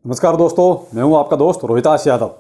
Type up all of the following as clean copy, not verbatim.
नमस्कार दोस्तों, मैं हूं आपका दोस्त रोहिताश यादव।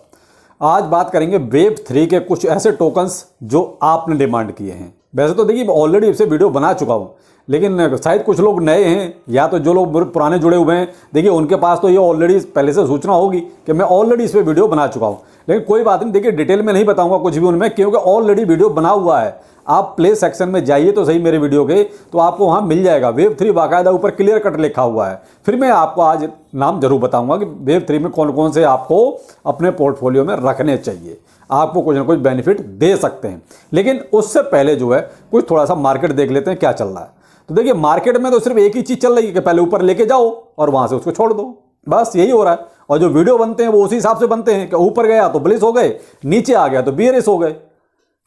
आज बात करेंगे वेब3 के कुछ ऐसे टोकन्स जो आपने डिमांड किए हैं। वैसे तो देखिए ऑलरेडी इससे वीडियो बना चुका हूं, लेकिन शायद कुछ लोग नए हैं या तो जो लोग पुराने जुड़े हुए हैं, देखिए उनके पास तो ये ऑलरेडी पहले से सूचना होगी कि मैं ऑलरेडी इस पर वीडियो बना चुका हूँ। लेकिन कोई बात नहीं, देखिए डिटेल में नहीं बताऊंगा कुछ भी उनमें, क्योंकि ऑलरेडी वीडियो बना हुआ है। आप प्ले सेक्शन में जाइए तो सही मेरे वीडियो के, तो आपको वहाँ मिल जाएगा। वेब3 बाकायदा ऊपर क्लियर कट लिखा हुआ है। फिर मैं आपको आज नाम जरूर बताऊंगा कि वेब3 में कौन कौन से आपको अपने पोर्टफोलियो में रखने चाहिए, आपको कुछ ना कुछ बेनिफिट दे सकते हैं। लेकिन उससे पहले जो है कुछ थोड़ा सा मार्केट देख लेते हैं क्या चल रहा है। तो देखिए मार्केट में तो सिर्फ एक ही चीज़ चल रही है कि पहले ऊपर लेके जाओ और वहाँ से उसको छोड़ दो, बस यही हो रहा है। और जो वीडियो बनते हैं वो उसी हिसाब से बनते हैं कि ऊपर गया तो बुलिश हो गए, नीचे आ गया तो बियरिश हो गए।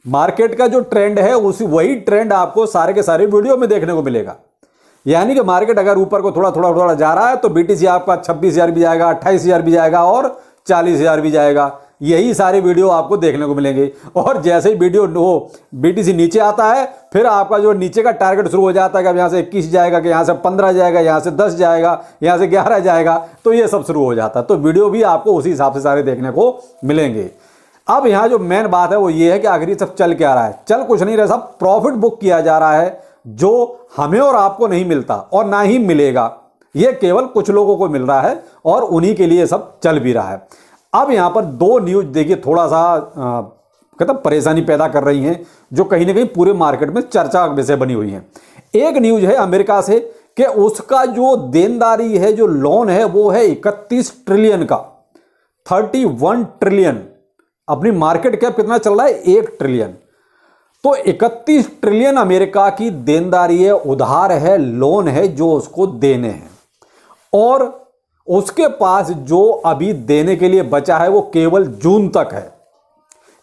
मार्केट का जो ट्रेंड है उसी वही ट्रेंड आपको सारे के सारे वीडियो में देखने को मिलेगा। यानी कि मार्केट अगर ऊपर को थोड़ा थोड़ा थोड़ा जा रहा है तो बीटीसी आपका 26,000 भी जाएगा, 28,000 भी जाएगा और 40,000 भी जाएगा। यही सारे वीडियो आपको देखने को मिलेंगे। और जैसे ही वीडियो बीटीसी नीचे आता है, फिर आपका जो नीचे का टारगेट शुरू हो जाता है कि अब यहाँ से 21 जाएगा, कि यहाँ से 15 जाएगा, यहाँ से 10 जाएगा, यहाँ से 11 जाएगा, तो ये सब शुरू हो जाता है। तो वीडियो भी आपको उसी हिसाब से सारे देखने को मिलेंगे। अब यहाँ जो मेन बात है वो ये है कि आखिर ये सब चल क्या रहा है। चल कुछ नहीं रहा, सब प्रॉफिट बुक किया जा रहा है जो हमें और आपको नहीं मिलता और ना ही मिलेगा। ये केवल कुछ लोगों को मिल रहा है और उन्हीं के लिए सब चल भी रहा है। अब यहाँ पर दो न्यूज देखिए थोड़ा सा कहता परेशानी पैदा कर रही हैं, जो कहीं ना कहीं पूरे मार्केट में चर्चा विषय बनी हुई है। एक न्यूज है अमेरिका से कि उसका जो देनदारी है, जो लोन है, वो है 31 ट्रिलियन का, 31 ट्रिलियन। अपनी मार्केट कैप कितना चल रहा है? 1 ट्रिलियन। तो 31 ट्रिलियन अमेरिका की देनदारी है, उधार है, लोन है जो उसको देने हैं। और उसके पास जो अभी देने के लिए बचा है वो केवल जून तक है।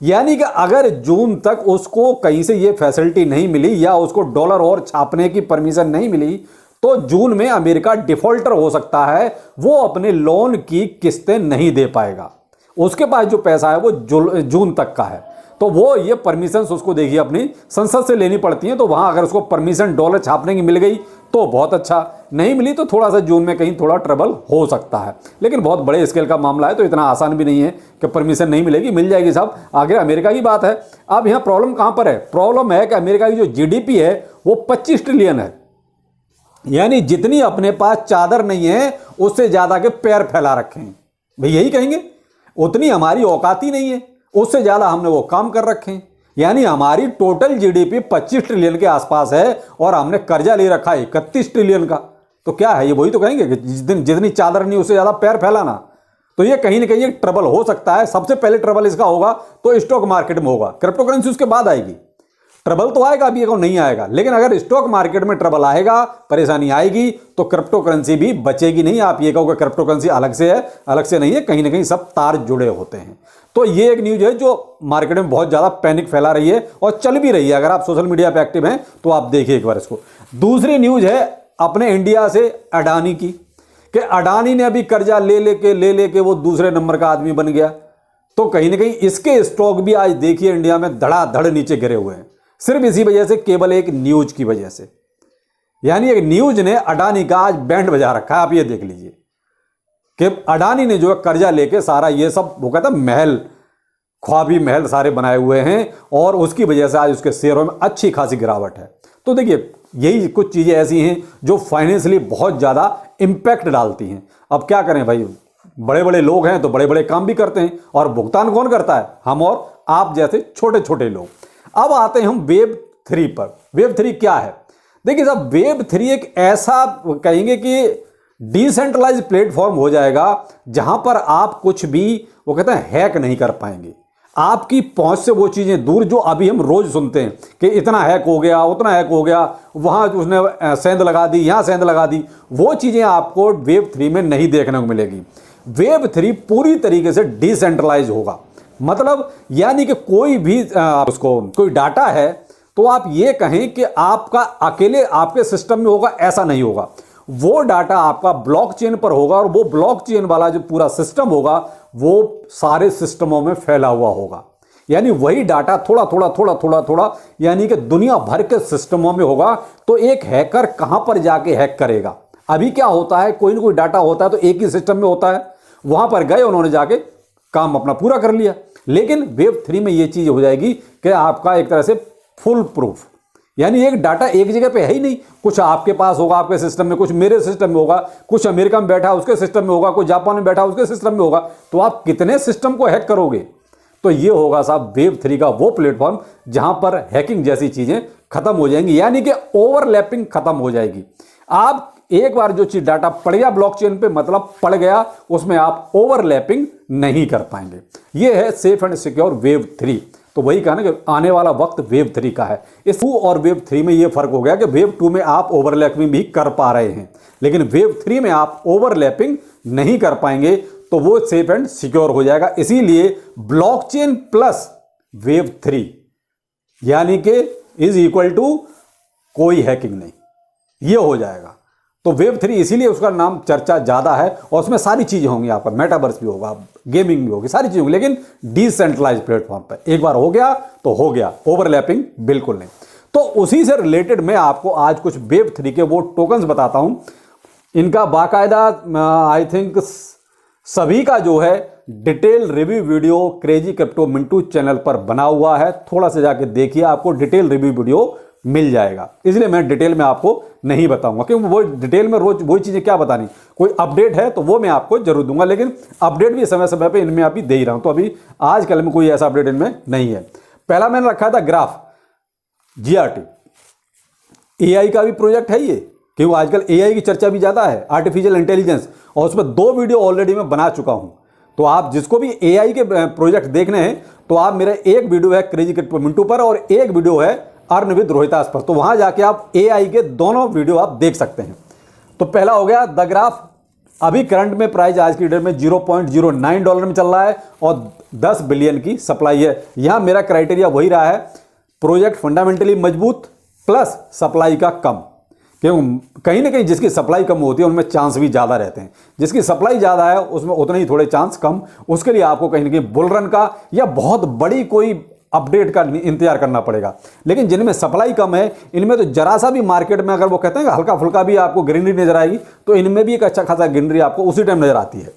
यानी कि अगर जून तक उसको कहीं से ये फैसिलिटी नहीं मिली या उसको डॉलर और छापने की परमिशन नहीं मिली, तो जून में अमेरिका डिफॉल्टर हो सकता है, वो अपने लोन की किस्तें नहीं दे पाएगा। उसके पास जो पैसा है वो जून तक का है, तो वो ये परमिशन उसको देखिए अपनी संसद से लेनी पड़ती है। तो वहां अगर उसको परमिशन डॉलर छापने की मिल गई तो बहुत अच्छा, नहीं मिली तो थोड़ा सा जून में कहीं थोड़ा ट्रबल हो सकता है। लेकिन बहुत बड़े स्केल का मामला है तो इतना आसान भी नहीं है कि परमिशन नहीं मिलेगी, मिल जाएगी साहब, आगे अमेरिका की बात है। अब यहाँ प्रॉब्लम कहां पर है? प्रॉब्लम है कि अमेरिका की जो जीडीपी है वो 25 ट्रिलियन है। यानी जितनी अपने पास चादर नहीं है उससे ज्यादा के पैर फैला रखे हैं, भाई यही कहेंगे। उतनी हमारी औकात ही नहीं है, उससे ज्यादा हमने वो काम कर रखे हैं। यानी हमारी टोटल जीडीपी 25 ट्रिलियन के आसपास है और हमने कर्जा ले रखा है 31 ट्रिलियन का। तो क्या है ये? वही तो कहेंगे कि जितनी चादर नहीं उससे ज्यादा पैर फैलाना। तो ये कहीं ना कहीं एक ट्रबल हो सकता है। सबसे पहले ट्रबल इसका होगा तो स्टॉक मार्केट में होगा, क्रिप्टो करेंसी उसके बाद आएगी। ट्रबल तो आएगा, अभी नहीं आएगा, लेकिन अगर स्टॉक मार्केट में ट्रबल आएगा, परेशानी आएगी, तो क्रिप्टो करेंसी भी बचेगी नहीं। आप ये कहोगे क्रिप्टो करेंसी अलग से है, अलग से नहीं है, कहीं ना कहीं सब तार जुड़े होते हैं। तो ये एक न्यूज है जो मार्केट में बहुत ज्यादा पैनिक फैला रही है और चल भी रही है। अगर आप सोशल मीडिया पे एक्टिव हैं तो आप देखिए एक बार इसको। दूसरी न्यूज है अपने इंडिया से अडानी की, कि अडानी ने अभी कर्जा ले लेके वो दूसरे नंबर का आदमी बन गया। तो कहीं ना कहीं इसके स्टॉक भी आज देखिए इंडिया में धड़ाधड़ नीचे गिरे हुए हैं, सिर्फ इसी वजह से, केवल एक न्यूज की वजह से। यानी एक न्यूज ने अडानी का आज बैंड बजा रखा है। आप ये देख लीजिए कि अडानी ने जो कर्जा लेके सारा ये सब वो कहता महल, ख्वाबी महल सारे बनाए हुए हैं और उसकी वजह से आज उसके शेयरों में अच्छी खासी गिरावट है। तो देखिए यही कुछ चीजें ऐसी हैं जो फाइनेंशियली बहुत ज्यादा इंपैक्ट डालती हैं। अब क्या करें भाई, बड़े बड़े लोग हैं तो बड़े बड़े काम भी करते हैं और भुगतान कौन करता है? हम और आप जैसे छोटे छोटे लोग। अब आते हैं हम वेब3 पर। वेब3 क्या है? देखिए साहब, वेब3 एक ऐसा कहेंगे कि डिसेंट्रलाइज प्लेटफॉर्म हो जाएगा जहां पर आप कुछ भी वो कहते हैं हैक नहीं कर पाएंगे। आपकी पहुंच से वो चीजें दूर जो अभी हम रोज सुनते हैं कि इतना हैक हो गया, उतना हैक हो गया, वहां उसने सेंध लगा दी, यहां सेंध लगा दी, वो चीजें आपको वेब3 में नहीं देखने को मिलेगी। वेब3 पूरी तरीके से डिसेंट्रलाइज होगा। मतलब यानी कि कोई भी उसको कोई डाटा है तो आप ये कहें कि आपका अकेले आपके सिस्टम में होगा, ऐसा नहीं होगा। वो डाटा आपका ब्लॉकचेन पर होगा और वो ब्लॉकचेन वाला जो पूरा सिस्टम होगा वो सारे सिस्टमों में फैला हुआ होगा। यानी वही डाटा थोड़ा थोड़ा थोड़ा थोड़ा थोड़ा यानी कि दुनिया भर के सिस्टमों में होगा। तो एक हैकर कहां पर जाके हैक करेगा? अभी क्या होता है, कोई ना कोई डाटा होता है तो एक ही सिस्टम में होता है, वहां पर गए, उन्होंने जाके काम अपना पूरा कर लिया। लेकिन वेब 3 में ये चीज हो जाएगी कि आपका एक तरह से फुल प्रूफ, यानी एक डाटा एक जगह पे है ही नहीं, कुछ आपके पास होगा आपके सिस्टम में, कुछ मेरे सिस्टम में होगा, कुछ अमेरिका में बैठा उसके सिस्टम में होगा, कुछ जापान में बैठा उसके सिस्टम में होगा, तो आप कितने सिस्टम को हैक करोगे। तो ये होगा साहब वेब 3 का वो प्लेटफॉर्म जहां पर हैकिंग जैसी चीजें खत्म हो जाएंगी, यानी कि ओवरलैपिंग खत्म हो जाएगी। आप एक बार जो चीज डाटा पड़ गया ब्लॉकचेन पे, मतलब पड़ गया, उसमें आप ओवरलैपिंग नहीं कर पाएंगे। ये है सेफ एंड सिक्योर वेब 3। तो वही कहा ना कि आने वाला वक्त वेब 3 का है। इस 2 और वेब 3 में ये फर्क हो गया कि वेब 2 में आप ओवरलैपिंग भी कर पा रहे हैं, लेकिन वेब 3 में आप ओवरलैपिंग नहीं कर पाएंगे, तो वो सेफ एंड सिक्योर हो जाएगा। इसीलिए ब्लॉकचेन प्लस वेब 3 यानी कि इज इक्वल टू कोई हैकिंग नहीं, ये हो जाएगा। तो वेब 3 इसीलिए उसका नाम चर्चा ज्यादा है, और उसमें सारी चीजें होंगी, आपका मेटावर्स भी होगा, गेमिंग भी होगी, सारी चीजें होंगी, लेकिन डिसेंट्रलाइज प्लेटफॉर्म पर। एक बार हो गया तो हो गया, ओवरलैपिंग बिल्कुल नहीं। तो उसी से रिलेटेड मैं आपको आज कुछ वेब 3 के वो टोकन्स बताता हूं। इनका बाकायदा आई थिंक सभी का जो है detail review video crazy crypto Mintu channel पर बना हुआ है। थोड़ा सा जाके देखिए, आपको डिटेल रिव्यू वीडियो मिल जाएगा। इसलिए मैं डिटेल में आपको नहीं बताऊंगा, क्योंकि वो डिटेल में रोज वही चीजें क्या बतानी। कोई अपडेट है तो वो मैं आपको जरूर दूंगा, लेकिन अपडेट भी समय समय पे इनमें अभी दे ही रहा हूं। तो अभी आजकल में कोई ऐसा अपडेट इनमें नहीं है। पहला मैंने रखा था ग्राफ GRT, AI का भी प्रोजेक्ट है ये, क्योंकि आजकल AI की चर्चा भी ज्यादा है, आर्टिफिशियल इंटेलिजेंस, और उसमें 2 वीडियो ऑलरेडी मैं बना चुका हूं। तो आप जिसको भी AI के प्रोजेक्ट देखने हैं, तो आप मेरा एक वीडियो है क्रेजी क्रिप्टो मिंटू पर और एक वीडियो है अर्न विद रोहितास पर, तो वहां जाके आप AI के दोनों वीडियो आप देख सकते हैं। तो पहला हो गया द ग्राफ। अभी करंट में प्राइस आज की डेट में $0.09 में चल रहा है और 10 बिलियन की सप्लाई है। यहां मेरा क्राइटेरिया वही रहा है, प्रोजेक्ट फंडामेंटली मजबूत प्लस सप्लाई का कम। क्यों, कहीं ना कहीं जिसकी सप्लाई कम होती है उनमें चांस भी ज़्यादा रहते हैं, जिसकी सप्लाई ज़्यादा है उसमें उतने ही थोड़े चांस कम। उसके लिए आपको कहीं ना कहीं बुल रन का या बहुत बड़ी कोई अपडेट का इंतजार करना पड़ेगा। लेकिन जिनमें सप्लाई कम है, इनमें तो जरा सा भी मार्केट में अगर वो कहते हैं हल्का फुल्का भी आपको ग्रीनरी नजर आएगी, तो इनमें भी एक अच्छा खासा ग्रीनरी आपको उसी टाइम नजर आती है।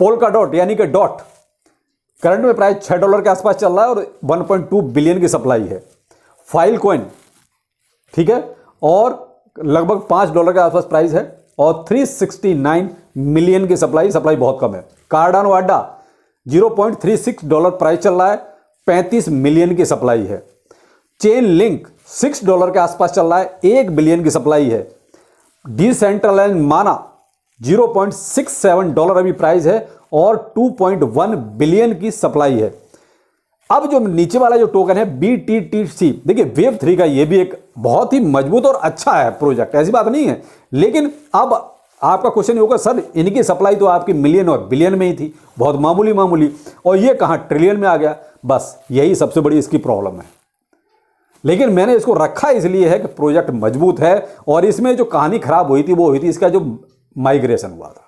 पोल्का डॉट यानी कि डॉट, करंट में प्राइस $6 के आसपास चल रहा है और 1.2 बिलियन की सप्लाई है। फाइल कॉइन, ठीक है, और लगभग $5 के आसपास प्राइस है और 369 मिलियन की सप्लाई बहुत कम है। कार्डानो अड्डा $0.36 प्राइस चल रहा है, 35 मिलियन की सप्लाई है। चेन लिंक $6 के आसपास चल रहा है, 1 बिलियन की सप्लाई है। डिसेंट्रलाइज्ड माना $0.67 अभी प्राइस है और 2.1 बिलियन की सप्लाई है। अब जो नीचे वाला जो टोकन है BTTC, देखिए वेब 3 का ये भी एक बहुत ही मजबूत और अच्छा है प्रोजेक्ट, ऐसी बात नहीं है। लेकिन अब आपका क्वेश्चन ये होगा, सर इनकी सप्लाई तो आपकी मिलियन और बिलियन में ही थी, बहुत मामूली, और ये कहां ट्रिलियन में आ गया। बस यही सबसे बड़ी इसकी प्रॉब्लम है। लेकिन मैंने इसको रखा इसलिए है कि प्रोजेक्ट मजबूत है, और इसमें जो कहानी खराब हुई थी वो हुई थी इसका जो माइग्रेशन हुआ था,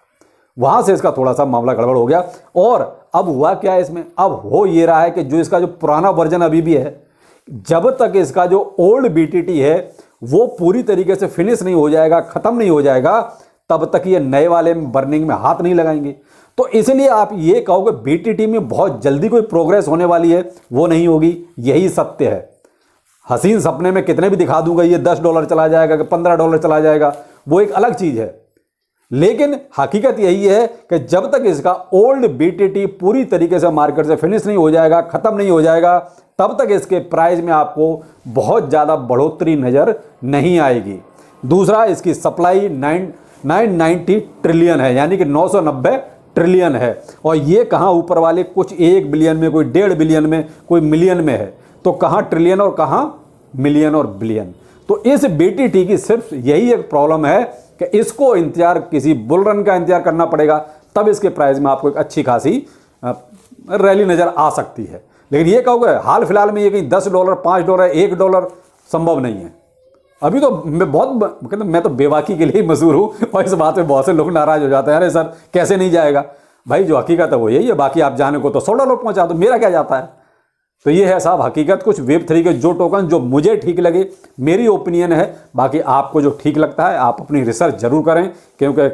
वहां से इसका थोड़ा सा मामला गड़बड़ हो गया। और अब हुआ क्या है इसमें, अब हो ये रहा है कि जो इसका जो पुराना वर्जन अभी भी है, जब तक इसका जो ओल्ड BTT है वो पूरी तरीके से फिनिश नहीं हो जाएगा, खत्म नहीं हो जाएगा, तब तक ये नए वाले बर्निंग में हाथ नहीं लगाएंगे। तो इसलिए आप ये कहोगे BTT में बहुत जल्दी कोई प्रोग्रेस होने वाली है, वो नहीं होगी, यही सत्य है। हसीन सपने में कितने भी दिखा दूंगा ये $10 चला जाएगा कि $15 चला जाएगा, वो एक अलग चीज है। लेकिन हकीकत यही है कि जब तक इसका ओल्ड BTT पूरी तरीके से मार्केट से फिनिश नहीं हो जाएगा, खत्म नहीं हो जाएगा, तब तक इसके प्राइस में आपको बहुत ज्यादा बढ़ोतरी नजर नहीं आएगी। दूसरा, इसकी सप्लाई 990 ट्रिलियन है, यानी कि 990 ट्रिलियन है, और ये कहां ऊपर वाले कुछ 1 बिलियन में, कोई 1.5 बिलियन में, कोई मिलियन में है, तो कहां ट्रिलियन और कहां मिलियन और बिलियन। तो इस BTT की सिर्फ यही एक प्रॉब्लम है कि इसको इंतजार, किसी बुल रन का इंतजार करना पड़ेगा, तब इसके प्राइस में आपको एक अच्छी खासी रैली नजर आ सकती है। लेकिन ये कहोगे हाल फिलहाल में ये कहीं $10, $5, $1 संभव नहीं है। अभी तो मैं तो बेबाकी के लिए ही मशहूर हूं, और इस बात पे बहुत से लोग नाराज हो जाते हैं, अरे सर कैसे नहीं जाएगा। भाई जो हकीकत है वो यही है, बाकी आप जाने को तो $100 पहुंचा दो, मेरा क्या जाता है। तो ये है साहब हकीकत, कुछ वेब 3 के जो टोकन जो मुझे ठीक लगे, मेरी ओपिनियन है। बाकी आपको जो ठीक लगता है आप अपनी रिसर्च जरूर करें, क्योंकि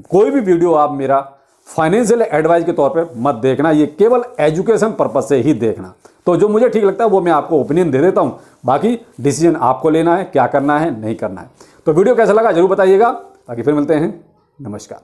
कोई भी वीडियो आप मेरा फाइनेंशियल एडवाइस के तौर पे मत देखना, ये केवल एजुकेशन पर्पज से ही देखना। तो जो मुझे ठीक लगता है वो मैं आपको ओपिनियन दे देता हूँ, बाकी डिसीजन आपको लेना है, क्या करना है नहीं करना है। तो वीडियो कैसा लगा जरूर बताइएगा, बाकी फिर मिलते हैं, नमस्कार।